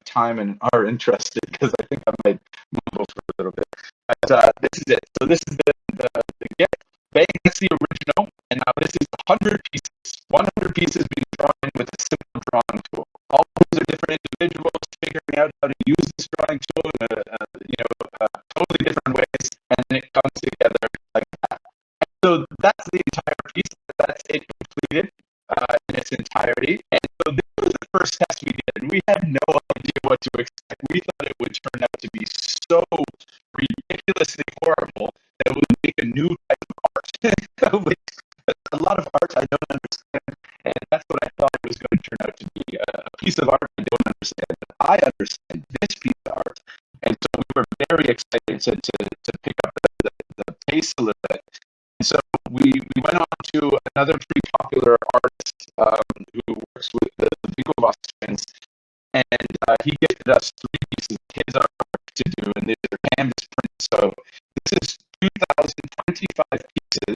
time and are interested, because I think I might mumble for a little bit. But this is it. So this is the gift. Bang, that's the original, and now this is 100 pieces. 100 pieces being drawn in with a simple drawing tool. All these are different individuals figuring out how to use this drawing tool in totally different ways, and then it comes together like that. So that's the entire piece. That's it completed in its entirety. And so this was the first test we did. We had no idea what to expect. We thought it would turn out to be so ridiculously horrible that it would make a new type of art. Which, a lot of art I don't understand, and that's what I thought it was going to turn out to be, a piece of art I don't understand. But I understand this piece of art, and so we were very excited to pick up the pace a little bit. And so we went on to another pretty popular artist who works with the Big twins, and he gifted us 3 pieces of his art to do, and these are canvas prints. So this is 2,025 pieces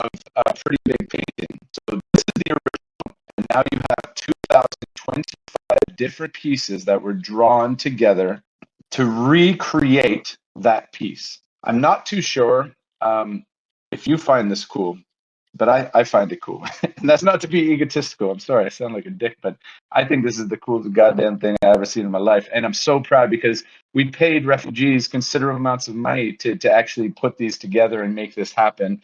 of a pretty big painting. So this is the original, and now you have 2,025 different pieces that were drawn together to recreate that piece. I'm not too sure if you find this cool, but I find it cool. And that's not to be egotistical. I'm sorry, I sound like a dick, but I think this is the coolest goddamn thing I've ever seen in my life. And I'm so proud because we paid refugees considerable amounts of money to actually put these together and make this happen,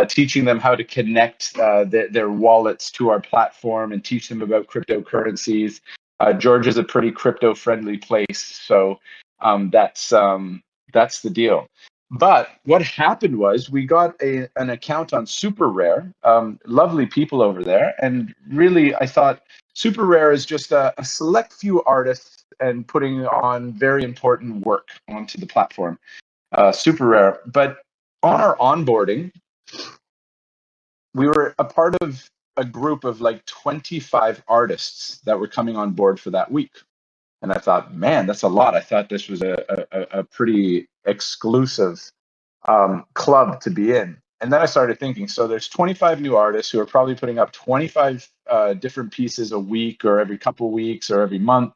teaching them how to connect their wallets to our platform and teach them about cryptocurrencies. Georgia is a pretty crypto-friendly place, so that's the deal. But what happened was we got an account on Super Rare, lovely people over there. And really, I thought Super Rare is just a select few artists and putting on very important work onto the platform, Super Rare. But on our onboarding, we were a part of a group of like 25 artists that were coming on board for that week. And I thought, man, that's a lot. I thought this was a pretty exclusive club to be in. And then I started thinking, so there's 25 new artists who are probably putting up 25 different pieces a week or every couple of weeks or every month.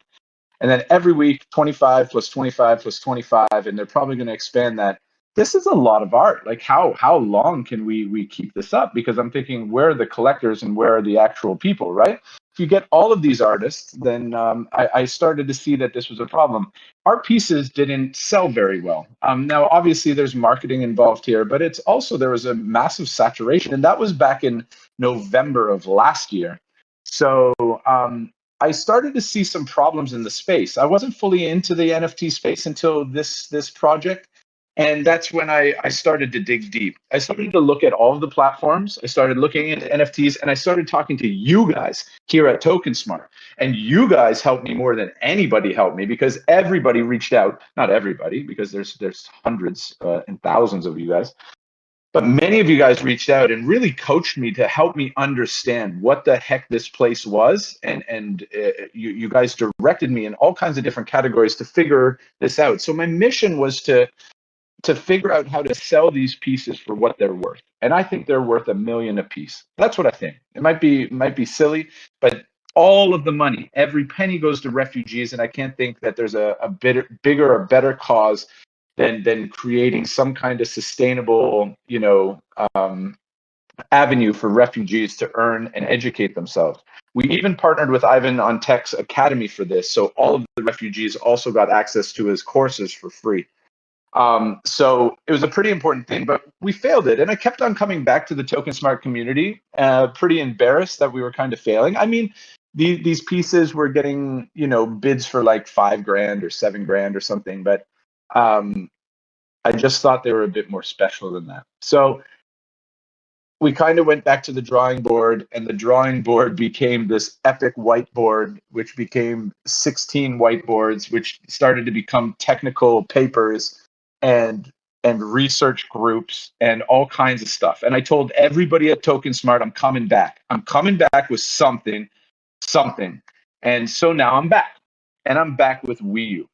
And then every week, 25 plus 25 plus 25, and they're probably going to expand that. This is a lot of art. Like how long can we keep this up? Because I'm thinking, where are the collectors and where are the actual people, right? If you get all of these artists, then I started to see that this was a problem. Our pieces didn't sell very well. Now, obviously, there's marketing involved here, but it's also, there was a massive saturation, and that was back in November of last year. So I started to see some problems in the space. I wasn't fully into the NFT space until this project. And that's when I started to dig deep. I started to look at all of the platforms. I started looking into NFTs, and I started talking to you guys here at TokenSmart. And you guys helped me more than anybody helped me, because everybody reached out. Not everybody, because there's hundreds and thousands of you guys. But many of you guys reached out and really coached me to help me understand what the heck this place was. And you guys directed me in all kinds of different categories to figure this out. So my mission was to figure out how to sell these pieces for what they're worth. And I think they're worth $1 million a piece. That's what I think. It might be silly, but all of the money, every penny goes to refugees. And I can't think that there's a bigger or better cause than creating some kind of sustainable, avenue for refugees to earn and educate themselves. We even partnered with Ivan on Tech's Academy for this. So all of the refugees also got access to his courses for free. So it was a pretty important thing, but we failed it. And I kept on coming back to the TokenSmart community, pretty embarrassed that we were kind of failing. I mean, these pieces were getting, bids for like $5,000 or $7,000 or something, but I just thought they were a bit more special than that. So we kind of went back to the drawing board, and the drawing board became this epic whiteboard, which became 16 whiteboards, which started to become technical papers and research groups and all kinds of stuff. And I told everybody at TokenSmart, I'm coming back. I'm coming back with something. And so now I'm back. And I'm back with WeYu,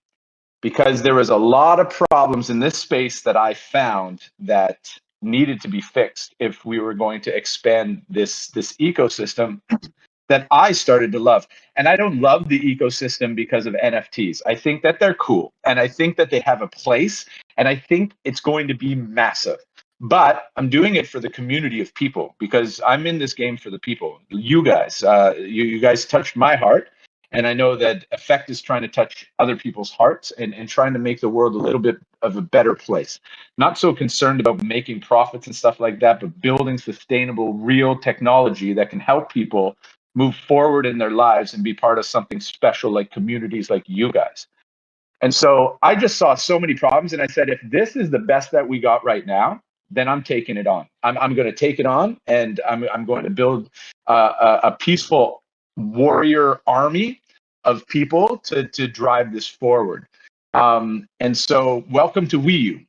because there was a lot of problems in this space that I found that needed to be fixed if we were going to expand this ecosystem that I started to love. And I don't love the ecosystem because of NFTs. I think that they're cool and I think that they have a place and I think it's going to be massive. But I'm doing it for the community of people because I'm in this game for the people. You guys, you guys touched my heart. And I know that Effect is trying to touch other people's hearts and trying to make the world a little bit of a better place. Not so concerned about making profits and stuff like that, but building sustainable, real technology that can help people move forward in their lives and be part of something special like communities like you guys. And so I just saw so many problems and I said, if this is the best that we got right now, then I'm taking it on. I'm going to take it on and I'm going to build a peaceful warrior army of people to drive this forward. And so welcome to WeYu.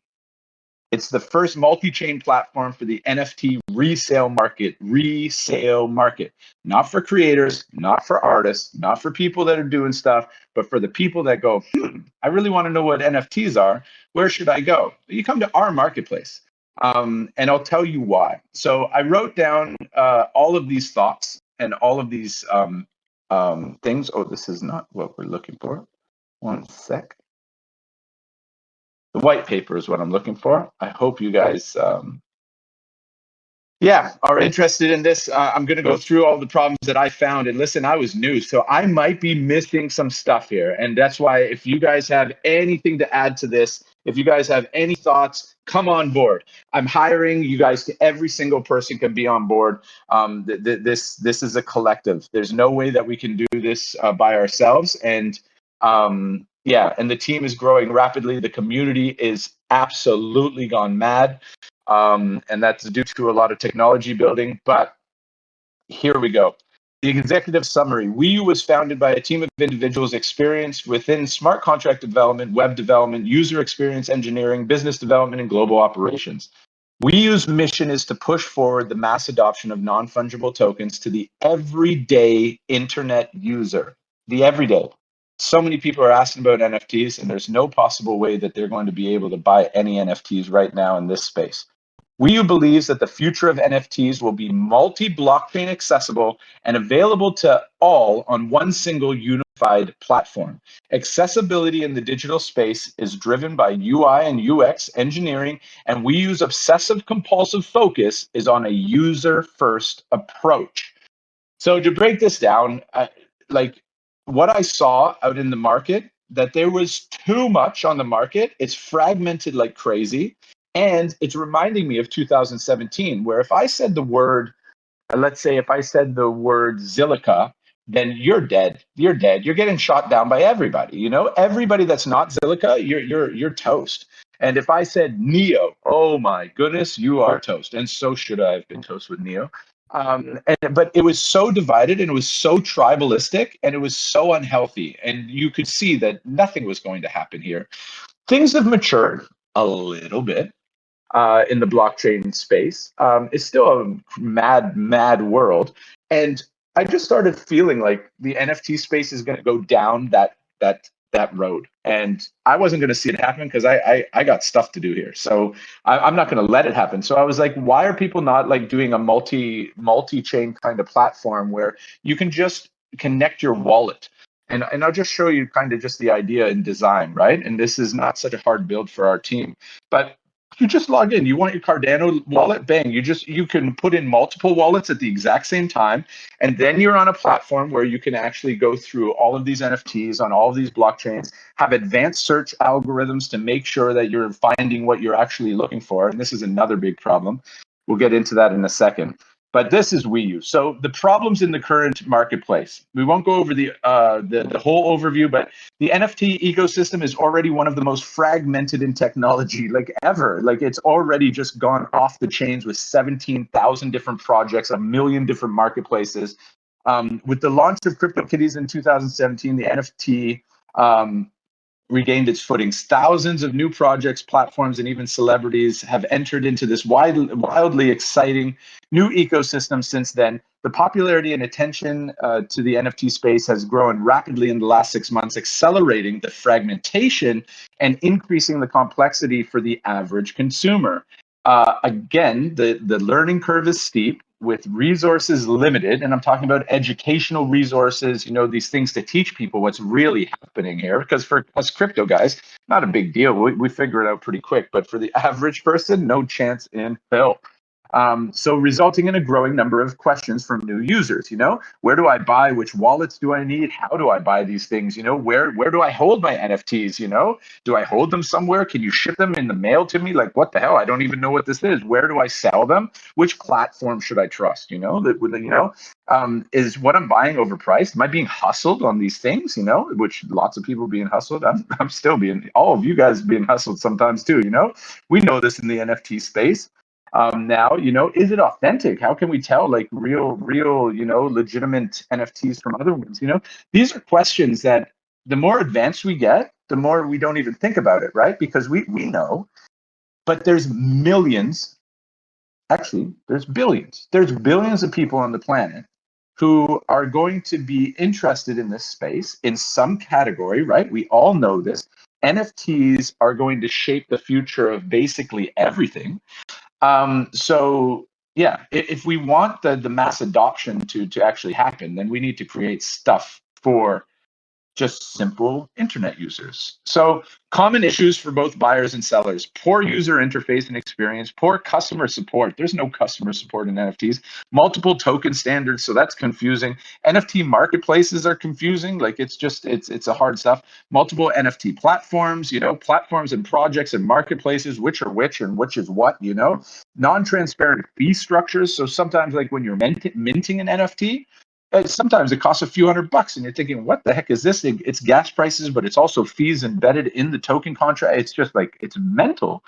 It's the first multi-chain platform for the NFT resale market. Resale market. Not for creators, not for artists, not for people that are doing stuff, but for the people that go, I really want to know what NFTs are. Where should I go? You come to our marketplace. And I'll tell you why. So I wrote down all of these thoughts and all of these things. Oh, this is not what we're looking for. One sec. The white paper is what I'm looking for. I hope you guys are interested in this. I'm going to go through all the problems that I found. And listen, I was new, so I might be missing some stuff here. And that's why if you guys have anything to add to this, if you guys have any thoughts, come on board. I'm hiring you guys. Every single person can be on board. This is a collective. There's no way that we can do this by ourselves. And and the team is growing rapidly. The community is absolutely gone mad. And that's due to a lot of technology building. But here we go. The executive summary. WeYu was founded by a team of individuals experienced within smart contract development, web development, user experience engineering, business development, and global operations. WeYu's mission is to push forward the mass adoption of non-fungible tokens to the everyday internet user. The everyday. So many people are asking about NFTs, and there's no possible way that they're going to be able to buy any NFTs right now in this space. WeYu believes that the future of NFTs will be multi-blockchain accessible and available to all on one single unified platform. Accessibility in the digital space is driven by UI and UX engineering, and WeYu's obsessive compulsive focus is on a user-first approach. So to break this down, like what I saw out in the market, that there was too much on the market. It's fragmented like crazy. And it's reminding me of 2017, where if I said the word, let's say if I said the word Zilliqa, then you're dead. You're dead. You're getting shot down by everybody. You know, everybody that's not Zilliqa, you're toast. And if I said Neo, oh my goodness, you are toast. And so should I have been toast with Neo. But it was so divided and it was so tribalistic and it was so unhealthy. And you could see that nothing was going to happen here. Things have matured a little bit in the blockchain space. It's still a mad world. And I just started feeling like the NFT space is going to go down that road. And I wasn't going to see it happen because I got stuff to do here. So I'm not going to let it happen. So I was like, why are people not like doing a multi-chain kind of platform where you can just connect your wallet? And I'll just show you kind of just the idea and design, right? And this is not such a hard build for our team. But you just log in. You want your Cardano wallet? Bang. You can put in multiple wallets at the exact same time. And then you're on a platform where you can actually go through all of these NFTs on all of these blockchains, have advanced search algorithms to make sure that you're finding what you're actually looking for. And this is another big problem. We'll get into that in a second. But this is WeYu. So the problems in the current marketplace. We won't go over the whole overview, but the NFT ecosystem is already one of the most fragmented in technology like ever. Like it's already just gone off the chains with 17,000 different projects, a million different marketplaces. With the launch of CryptoKitties in 2017, the NFT regained its footings. Thousands of new projects, platforms, and even celebrities have entered into this wildly exciting new ecosystem since then. The popularity and attention to the NFT space has grown rapidly in the last 6 months, accelerating the fragmentation and increasing the complexity for the average consumer. Again, the learning curve is steep. with resources limited, and I'm talking about educational resources, you know, these things to teach people what's really happening here. Because for us crypto guys, not a big deal. We figure it out pretty quick. But for the average person, no chance in hell. So resulting in a growing number of questions from new users, you know, where do I buy? Which wallets do I need? How do I buy these things? You know, where do I hold my NFTs? You know, do I hold them somewhere? Can you ship them in the mail to me? Like, what the hell? I don't even know what this is. Where do I sell them? Which platform should I trust? You know, is what I'm buying overpriced? Am I being hustled on these things? You know, which lots of people being hustled. I'm still being, all of you guys being hustled sometimes too. You know, we know this in the NFT space. Now, you know, is it authentic? How can we tell like real, you know, legitimate NFTs from other ones? You know, these are questions that the more advanced we get, the more we don't even think about it, right? Because we know, but there's millions, actually, there's billions of people on the planet who are going to be interested in this space in some category, right? We all know this. NFTs are going to shape the future of basically everything. So yeah, if we want the mass adoption to actually happen, then we need to create stuff for just simple internet users. So common issues for both buyers and sellers: poor user interface and experience, poor customer support. There's no customer support in NFTs. Multiple token standards, so that's confusing. NFT marketplaces are confusing. Like it's a hard stuff. Multiple NFT platforms, you know, platforms and projects and marketplaces, which are which and which is what, you know. Non-transparent fee structures. So sometimes like when you're minting an NFT, sometimes it costs a few $100 and you're thinking, what the heck is this thing? It's gas prices, but it's also fees embedded in the token contract. It's just like, it's mental.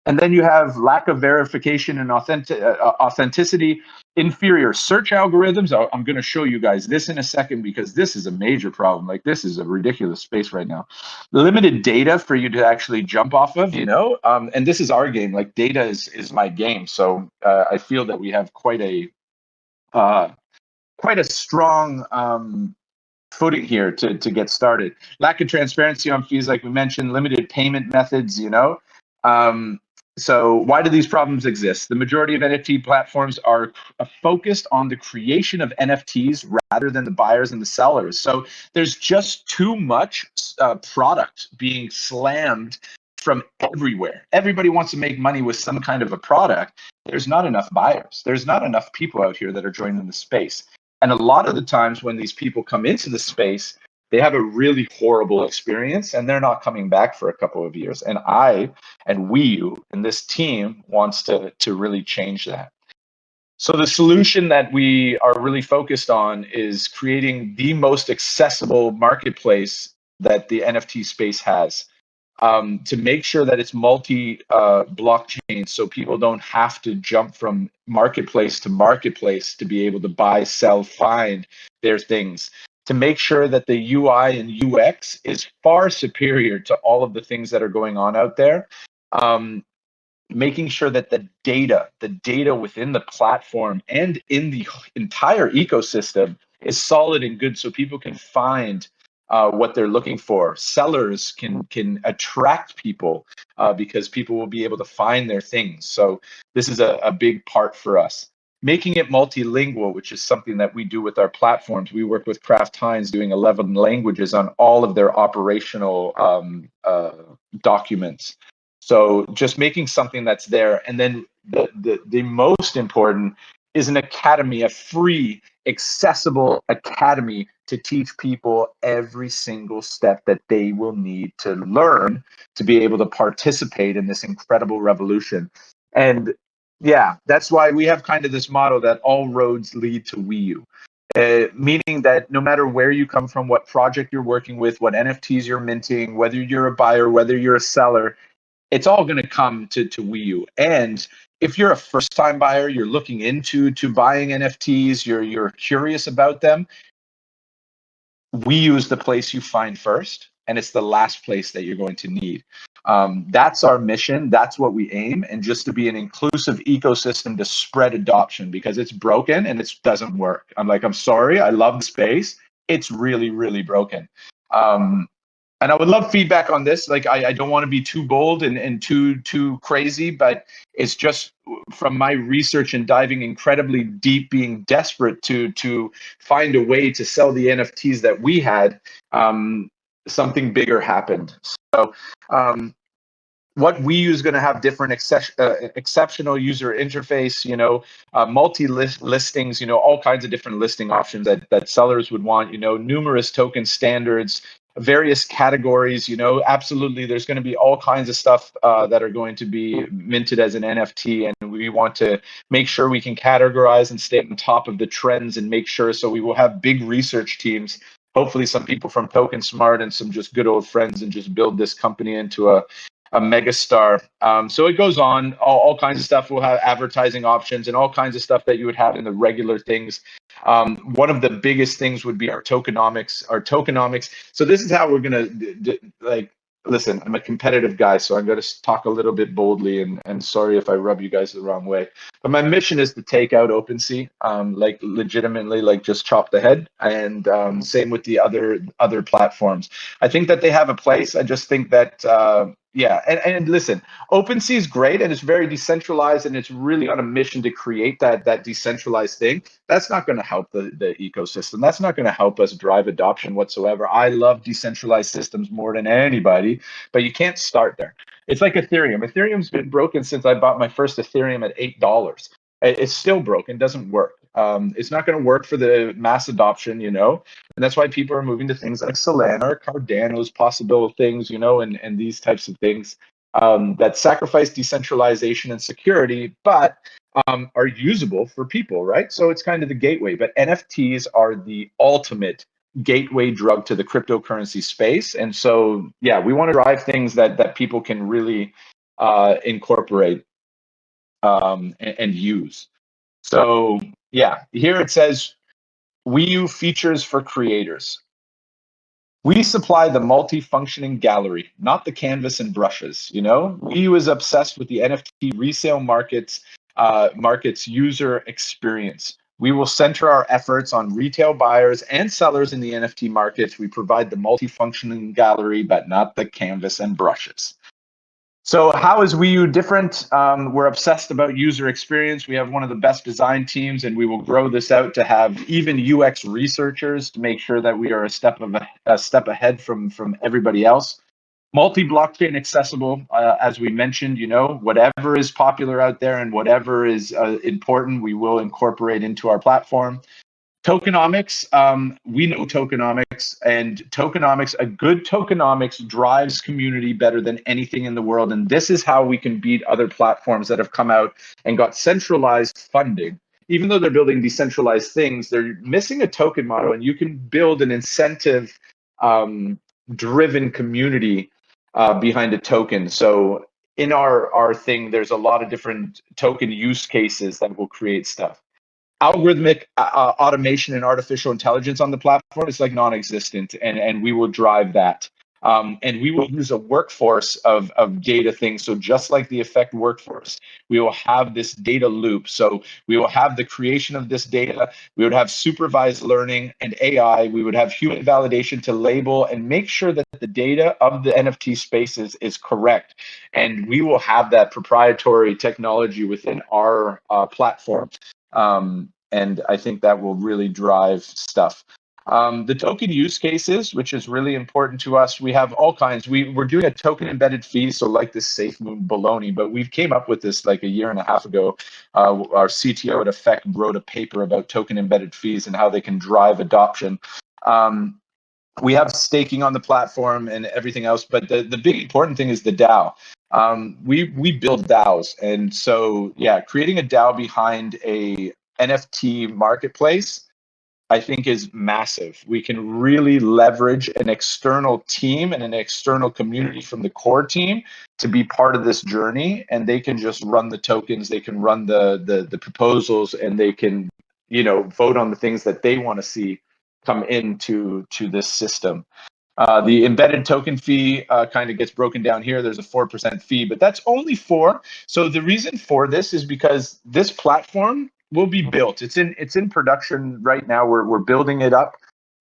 And then you have lack of verification and authenticity, inferior search algorithms. I'm going to show you guys this in a second because this is a major problem. Like, this is a ridiculous space right now. Limited data for you to actually jump off of, you know, and this is our game. Like, data is my game. So I feel that we have quite a strong footing here to get started. Lack of transparency on fees, like we mentioned, limited payment methods, you know. So why do these problems exist? The majority of NFT platforms are focused on the creation of NFTs rather than the buyers and the sellers. So there's just too much product being slammed from everywhere. Everybody wants to make money with some kind of a product. There's not enough buyers. There's not enough people out here that are joining the space. And a lot of the times when these people come into the space, they have a really horrible experience and they're not coming back for a couple of years. And WeYu and this team wants to really change that. So the solution that we are really focused on is creating the most accessible marketplace that the NFT space has. To make sure that it's multi-blockchain, so people don't have to jump from marketplace to marketplace to be able to buy, sell, find their things. To make sure that the UI and UX is far superior to all of the things that are going on out there. Making sure that the data within the platform and in the entire ecosystem is solid and good, so people can find what they're looking for. Sellers can attract people because people will be able to find their things. So this is a big part for us. Making it multilingual, which is something that we do with our platforms. We work with Kraft Heinz doing 11 languages on all of their operational documents. So just making something that's there. And then the most important is an academy, a free, accessible academy to teach people every single step that they will need to learn to be able to participate in this incredible revolution. And yeah, that's why we have kind of this motto that all roads lead to WeYu. Meaning that no matter where you come from, what project you're working with, what NFTs you're minting, whether you're a buyer, whether you're a seller, it's all going to come to WeYu. And if you're a first-time buyer, you're looking into buying NFTs, you're curious about them, WeYu is the place you find first, and it's the last place that you're going to need. That's our mission. That's what we aim, and just to be an inclusive ecosystem to spread adoption, because it's broken and it doesn't work. I'm sorry, I love the space. It's really, really broken. And I would love feedback on this. Like, I don't want to be too bold and too crazy, but it's just from my research and diving incredibly deep, being desperate to find a way to sell the NFTs that we had. Something bigger happened. So what WeYu is going to have different exceptional user interface, multi-listings, all kinds of different listing options that sellers would want, numerous token standards, various categories, absolutely. There's going to be all kinds of stuff that are going to be minted as an NFT. And we want to make sure we can categorize and stay on top of the trends and make sure. So we will have big research teams, hopefully some people from Token Smart and some just good old friends, and just build this company into a megastar. So it goes on, all kinds of stuff. We'll have advertising options and all kinds of stuff that you would have in the regular things. One of the biggest things would be our tokenomics. So this is how we're going to listen, I'm a competitive guy, so I'm going to talk a little bit boldly, and sorry if I rub you guys the wrong way. But my mission is to take out OpenSea, legitimately, just chop the head. And same with the other platforms. I think that they have a place. I just think that and listen, OpenSea is great and it's very decentralized, and it's really on a mission to create that decentralized thing. That's not going to help the ecosystem. That's not going to help us drive adoption whatsoever. I love decentralized systems more than anybody, but you can't start there. It's like Ethereum. Ethereum's been broken since I bought my first Ethereum at $8. It's still broken, doesn't work. It's not going to work for the mass adoption, and that's why people are moving to things like Solana or Cardano's possible things, and these types of things that sacrifice decentralization and security, but are usable for people, right? So it's kind of the gateway. But NFTs are the ultimate gateway drug to the cryptocurrency space, and so we want to drive things that people can really incorporate and use. So here it says WeYu features for creators. We supply the multi-functioning gallery, not the canvas and brushes. WeYu is obsessed with the NFT resale market's user experience. We will center our efforts on retail buyers and sellers in the NFT markets. We provide the multi-functioning gallery, but not the canvas and brushes. So how is WeYu different? We're obsessed about user experience. We have one of the best design teams, and we will grow this out to have even UX researchers to make sure that we are a step ahead from everybody else. Multi-blockchain accessible, as we mentioned, whatever is popular out there and whatever is important, we will incorporate into our platform. Tokenomics, we know tokenomics, and a good tokenomics drives community better than anything in the world. And this is how we can beat other platforms that have come out and got centralized funding. Even though they're building decentralized things, they're missing a token model, and you can build an incentive driven community behind a token. So in our thing, there's a lot of different token use cases that will create stuff. Algorithmic automation and artificial intelligence on the platform is like non-existent, and we will drive that. And we will use a workforce of data things. So just like the Effect workforce, we will have this data loop. So we will have the creation of this data. We would have supervised learning and AI. We would have human validation to label and make sure that the data of the NFT spaces is correct. And we will have that proprietary technology within our platform. And I think that will really drive stuff. The token use cases, which is really important to us, we have all kinds. We're doing a token embedded fee, so like this Safe Moon baloney, but we've came up with this like a year and a half ago. Our CTO at Effect wrote a paper about token embedded fees and how they can drive adoption. We have staking on the platform and everything else, but the big important thing is the DAO. We build DAOs, and so creating a DAO behind a NFT marketplace, I think, is massive. We can really leverage an external team and an external community from the core team to be part of this journey, and they can just run the tokens, they can run the proposals, and they can vote on the things that they want to see come into this system. The embedded token fee kind of gets broken down here. There's a 4% fee, but that's only 4. So the reason for this is because this platform will be built. It's in production right now. We're building it up.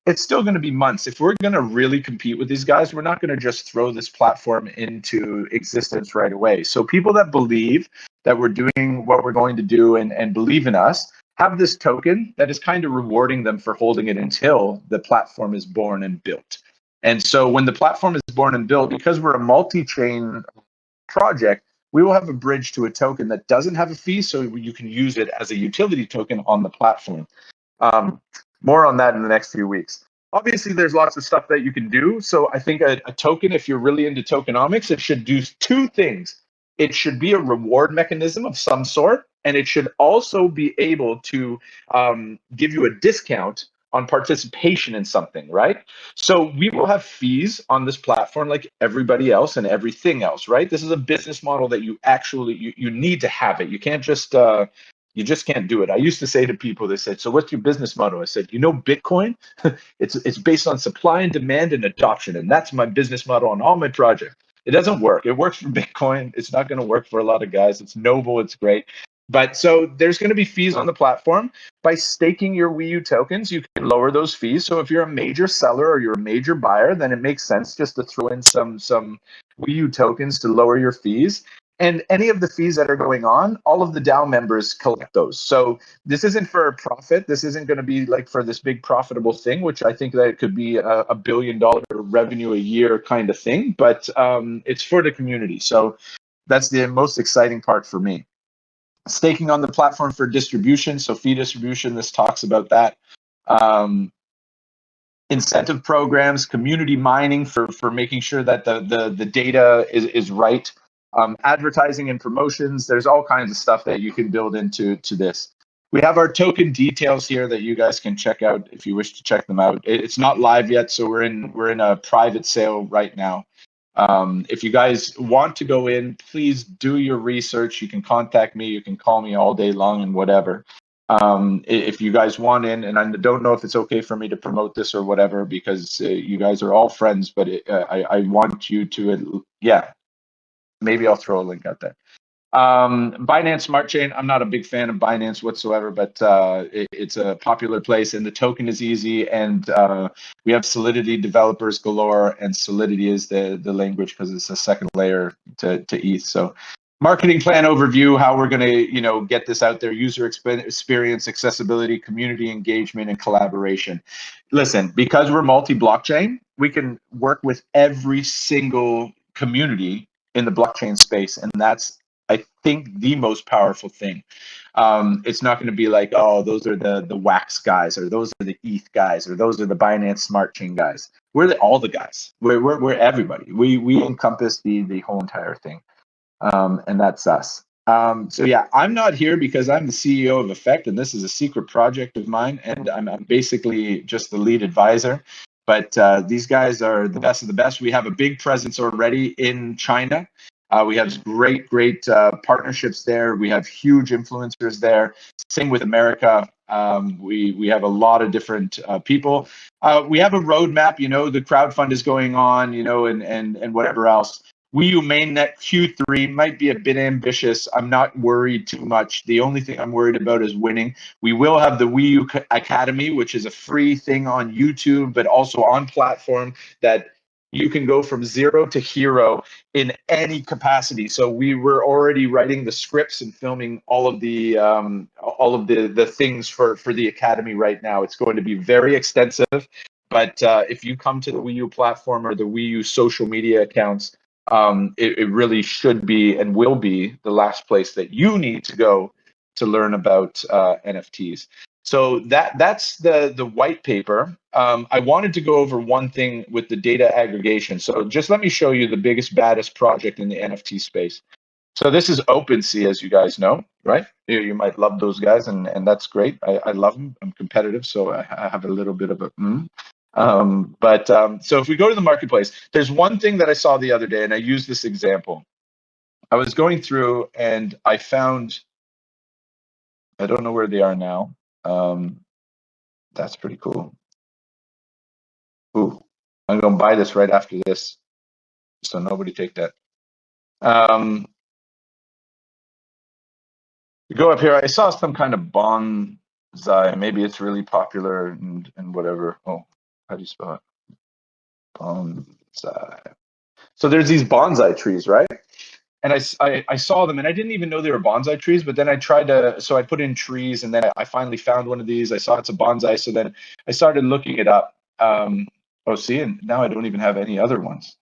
it's still going to be months. If we're going to really compete with these guys, we're not going to just throw this platform into existence right away. So people that believe that we're doing what we're going to do and believe in us have this token that is kind of rewarding them for holding it until the platform is born and built. And so when the platform is born and built, because we're a multi-chain project, we will have a bridge to a token that doesn't have a fee, so you can use it as a utility token on the platform. More on that in the next few weeks. Obviously, there's lots of stuff that you can do. So I think a token, if you're really into tokenomics, it should do two things. It should be a reward mechanism of some sort, and it should also be able to give you a discount on participation in something, right? So we will have fees on this platform like everybody else and everything else, right? This is a business model that you actually, you need to have it. You can't just, you just can't do it. I used to say to people, they said, so what's your business model? I said, you know, Bitcoin, it's based on supply and demand and adoption. And that's my business model on all my projects. It doesn't work. It works for Bitcoin. It's not going to work for a lot of guys. It's noble. It's great. But so there's going to be fees on the platform. By staking your WeYu tokens, you can lower those fees. So if you're a major seller or you're a major buyer, then it makes sense just to throw in some WeYu tokens to lower your fees. And any of the fees that are going on, all of the DAO members collect those. So this isn't for a profit. This isn't going to be like for this big profitable thing, which I think that it could be a $1 billion revenue a year kind of thing. But it's for the community. So that's the most exciting part for me. Staking on the platform for distribution. So fee distribution, this talks about that. Incentive programs, community mining for making sure that the data is right. Advertising and promotions, there's all kinds of stuff that you can build into this. We have our token details here that you guys can check out if you wish to check them out. It's not live yet, so we're in a private sale right now. If you guys want to go in, please do your research. You can contact me. You can call me all day long and whatever. If you guys want in, and I don't know if it's okay for me to promote this or whatever, because you guys are all friends, but I want you to, yeah, maybe I'll throw a link out there. Binance Smart Chain, I'm not a big fan of Binance whatsoever, but it's a popular place and the token is easy, and we have Solidity developers galore, and Solidity is the language because it's a second layer to ETH. So marketing plan overview, how we're going to get this out there: user experience, accessibility, community engagement, and collaboration. Listen, because we're multi-blockchain, we can work with every single community in the blockchain space, and that's, I think, the most powerful thing. It's not going to be like, oh, those are the Wax guys, or those are the ETH guys, or those are the Binance Smart Chain guys. We're all the guys. We're everybody. We encompass the whole entire thing, and that's us. So yeah, I'm not here because I'm the CEO of Effect, and this is a secret project of mine, and I'm basically just the lead advisor. But these guys are the best of the best. We have a big presence already in China. We have great partnerships there. We have huge influencers there. Same with America. We have a lot of different people. We have a roadmap. The crowdfund is going on. And whatever else. WeYu mainnet Q3 might be a bit ambitious. I'm not worried too much. The only thing I'm worried about is winning. We will have the WeYu Academy, which is a free thing on YouTube, but also on platform that you can go from zero to hero in any capacity. So we were already writing the scripts and filming all of the things for the Academy right now. It's going to be very extensive, but if you come to the WeYu platform or the WeYu social media accounts, it really should be and will be the last place that you need to go to learn about NFTs. So that's the white paper. I wanted to go over one thing with the data aggregation. So just let me show you the biggest, baddest project in the NFT space. So this is OpenSea, as you guys know, right? You might love those guys, and that's great. I love them. I'm competitive, so I have a little bit of a so if we go to the marketplace, there's one thing that I saw the other day, and I used this example. I was going through and I found, I don't know where they are now. That's pretty cool. Ooh, I'm going to buy this right after this, so nobody take that. You go up here, I saw some kind of bonsai. Maybe it's really popular and whatever. Oh, How do you spell it? Bonsai. So there's these bonsai trees, right? And I saw them, and I didn't even know they were bonsai trees. But then I tried to, so I put in trees, and then I finally found one of these. I saw it's a bonsai, so then I started looking it up. Oh, see, and now I don't even have any other ones.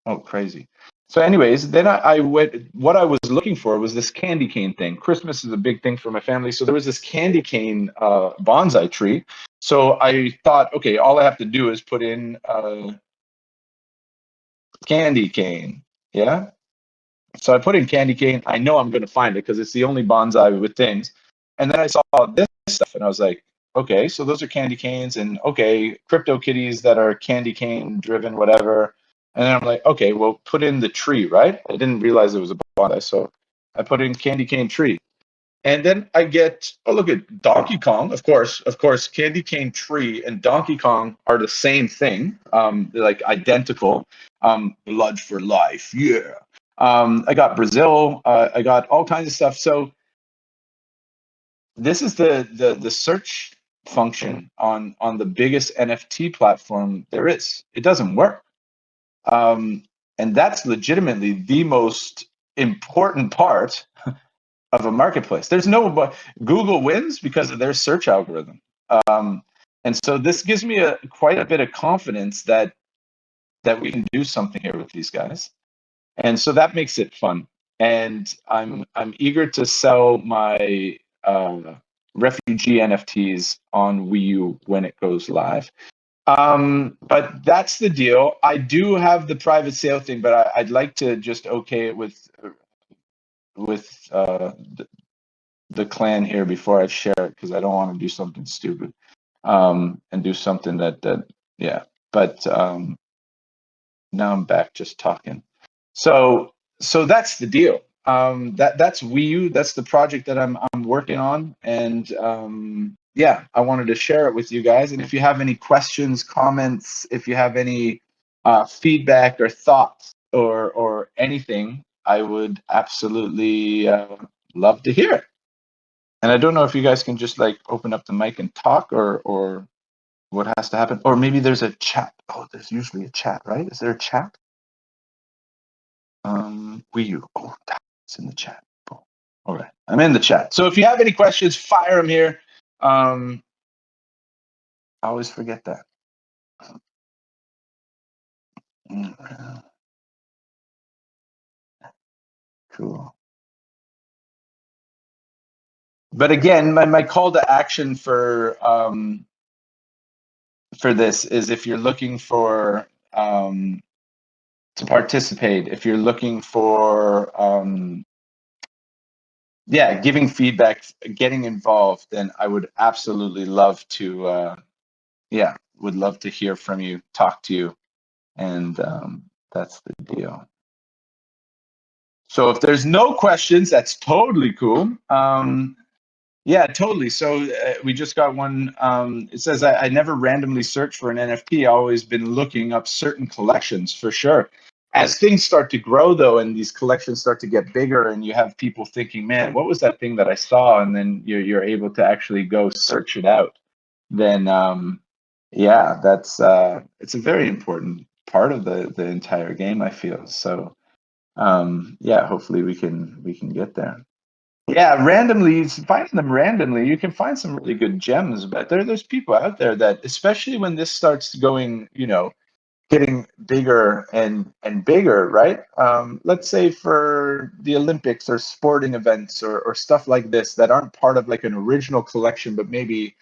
Oh, crazy. So, anyways, then I went. What I was looking for was this candy cane thing. Christmas is a big thing for my family, so there was this candy cane bonsai tree. So I thought, okay, all I have to do is put in candy cane. Yeah. So I put in candy cane. I know I'm going to find it because it's the only bonsai with things. And then I saw this stuff, and I was like, okay, so those are candy canes, and okay, crypto kitties that are candy cane driven, whatever. And then I'm like, okay, well, put in the tree, right? I didn't realize it was a bonsai, so I put in candy cane tree. And then I get, oh, look at Donkey Kong, of course, candy cane tree and Donkey Kong are the same thing. They're like identical. Blood for life, yeah. I got Brazil. I got all kinds of stuff. So this is the search function on the biggest NFT platform there is. It doesn't work, and that's legitimately the most important part of a marketplace. There's no Google wins because of their search algorithm, um, and so this gives me quite a bit of confidence that we can do something here with these guys. And so that makes it fun. And I'm eager to sell my refugee NFTs on WeYu when it goes live. But that's the deal. I do have the private sale thing, but I'd like to just okay it with the clan here before I share it because I don't want to do something stupid and do something that yeah. But now I'm back just talking. So that's the deal. That's WeYu. That's the project that I'm working on, and yeah, I wanted to share it with you guys. And if you have any questions, comments, if you have any feedback or thoughts or anything, I would absolutely love to hear it. And I don't know if you guys can just like open up the mic and talk, or what has to happen, or maybe there's a chat. Oh, there's usually a chat, right? Is there a chat? WeYu. Oh, it's in the chat. Oh, all right, I'm in the chat. So if you have any questions, fire them here. I always forget that. Cool. But again, my call to action for this is if you're looking for to participate, if you're looking for yeah, giving feedback, getting involved, then I would absolutely love to yeah, would love to hear from you, talk to you, and that's the deal. So if there's no questions, that's totally cool. Yeah, totally. So we just got one. It says, I never randomly search for an NFT. I've always been looking up certain collections for sure. As things start to grow, though, and these collections start to get bigger, and you have people thinking, man, what was that thing that I saw? And then you're able to actually go search it out. Then, yeah, that's it's a very important part of the entire game, I feel. So, yeah, hopefully we can get there. Yeah, randomly, finding them randomly, you can find some really good gems, but there's people out there that, especially when this starts going, getting bigger and bigger, right? Let's say for the Olympics or sporting events or stuff like this that aren't part of like an original collection, but maybe,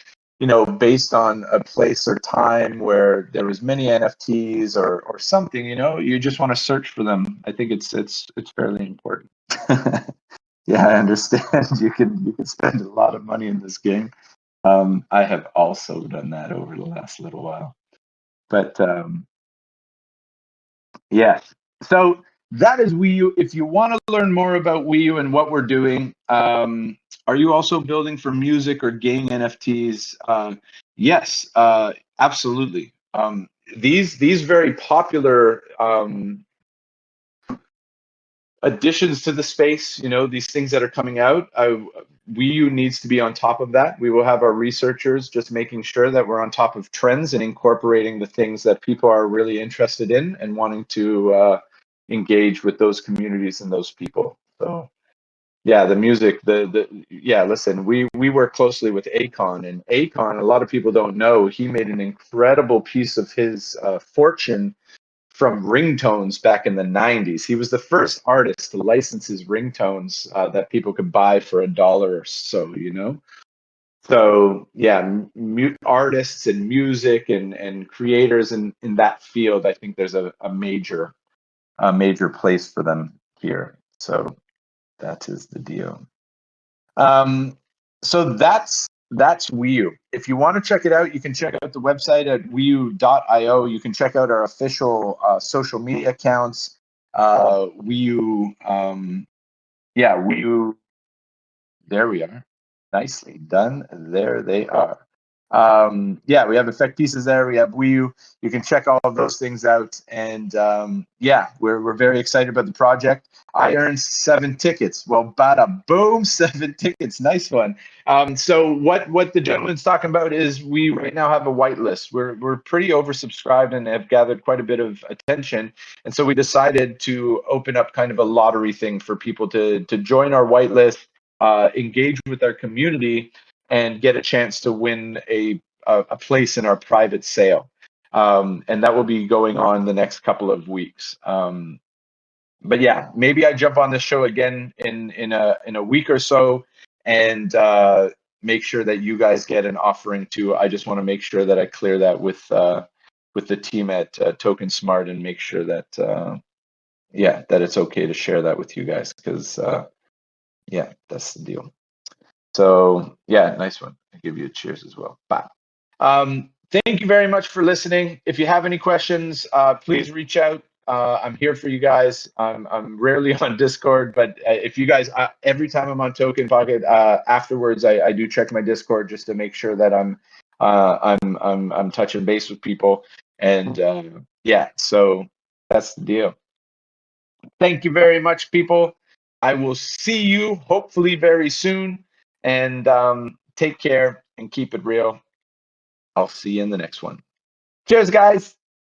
based on a place or time where there was many NFTs or something, you just want to search for them. I think it's fairly important. Yeah, I understand. You can spend a lot of money in this game. I have also done that over the last little while. But yeah, so that is WeYu. If you want to learn more about WeYu and what we're doing, are you also building for music or game NFTs? Yes, absolutely. These very popular additions to the space, these things that are coming out. WeYu needs to be on top of that. We will have our researchers just making sure that we're on top of trends and incorporating the things that people are really interested in and wanting to engage with those communities and those people. So yeah, the music, listen, we work closely with Akon, and Akon, a lot of people don't know, he made an incredible piece of his fortune from ringtones back in the 90s. He was the first artist to license his ringtones that people could buy for $1 or so, you know? So yeah, artists and music and creators in that field, I think there's a major place for them here. So that is the deal. So that's WeYu. If you want to check it out, you can check out the website at weyu.io. You can check out our official social media accounts. WeYu, WeYu. There we are. Nicely done. There they are. We have effect pieces there. We have WeYu. You can check all of those things out. And we're very excited about the project. I earned 7 tickets. Well, bada boom, 7 tickets. Nice one. So what the gentleman's talking about is we right now have a whitelist. We're pretty oversubscribed and have gathered quite a bit of attention. And so we decided to open up kind of a lottery thing for people to join our whitelist, engage with our community, and get a chance to win a place in our private sale. And that will be going on the next couple of weeks. But yeah, maybe I jump on this show again in a week or so and make sure that you guys get an offering too. I just want to make sure that I clear that with the team at Token Smart and make sure that that it's okay to share that with you guys, because that's the deal. So yeah, nice one. I give you a cheers as well. Bye. Thank you very much for listening. If you have any questions, please reach out. I'm here for you guys. I'm rarely on Discord, but if you guys, every time I'm on Token Pocket, afterwards I do check my Discord just to make sure that I'm touching base with people. And so that's the deal. Thank you very much, people. I will see you hopefully very soon. And take care and keep it real. I'll see you in the next one. Cheers, guys.